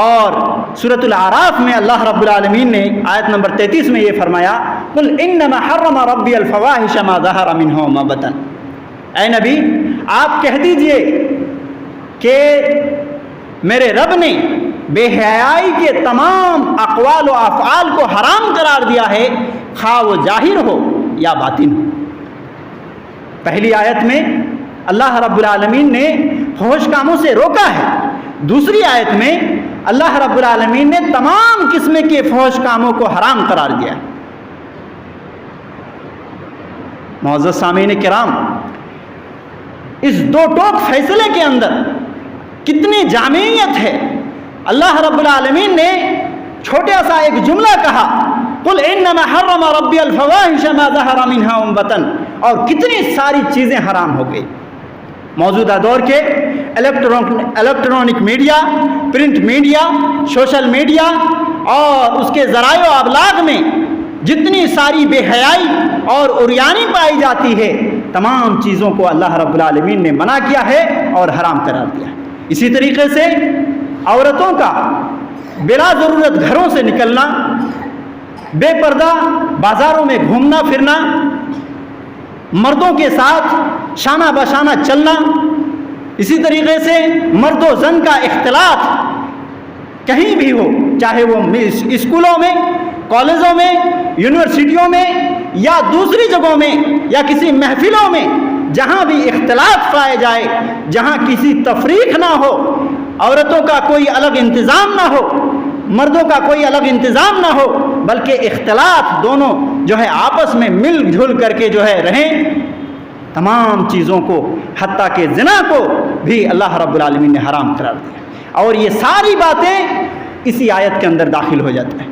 اور سورۃ الاعراف میں اللہ رب العالمین نے آیت نمبر 33 میں یہ فرمایا قل انما حرم ربی الفواحش ما ظہر منها وما بطن، اے نبی آپ کہہ دیجئے کہ میرے رب نے بے حیائی کے تمام اقوال و افعال کو حرام قرار دیا ہے، خواہ وہ ظاہر ہو یا باطن ہو۔ پہلی آیت میں اللہ رب العالمین نے فحش کاموں سے روکا ہے، دوسری آیت میں اللہ رب العالمین نے تمام قسم کے فحش کاموں کو حرام قرار دیا ہے۔ معزز سامعین کرام، اس دو ٹوک فیصلے کے اندر کتنی جامعیت ہے۔ اللہ رب العالمین نے چھوٹا سا ایک جملہ کہا قل انما حرم ربی الفواحش ما ظہر منها وما بطن، اور کتنی ساری چیزیں حرام ہو گئی۔ موجودہ دور کے electronic media, print media, social media اور اس کے ذرائع و ابلاغ میں جتنی ساری بے حیائی اور عریانی پائی جاتی ہے، تمام چیزوں کو اللہ رب العالمین نے منع کیا ہے اور حرام قرار دیا ہے۔ اسی طریقے سے عورتوں کا بلا ضرورت گھروں سے نکلنا، بے پردہ بازاروں میں گھومنا پھرنا، مردوں کے ساتھ شانہ بشانہ چلنا، اسی طریقے سے مرد و زن کا اختلاط کہیں بھی ہو، چاہے وہ اسکولوں میں، کالجوں میں، یونیورسٹیوں میں یا دوسری جگہوں میں یا کسی محفلوں میں، جہاں بھی اختلاط پائے جائے، جہاں کسی تفریق نہ ہو، عورتوں کا کوئی الگ انتظام نہ ہو، مردوں کا کوئی الگ انتظام نہ ہو، بلکہ اختلاط دونوں جو ہے آپس میں مل جل کر کے جو ہے رہیں، تمام چیزوں کو حتیٰ کہ زنا کو بھی اللہ رب العالمین نے حرام قرار دیا، اور یہ ساری باتیں اسی آیت کے اندر داخل ہو جاتی ہیں۔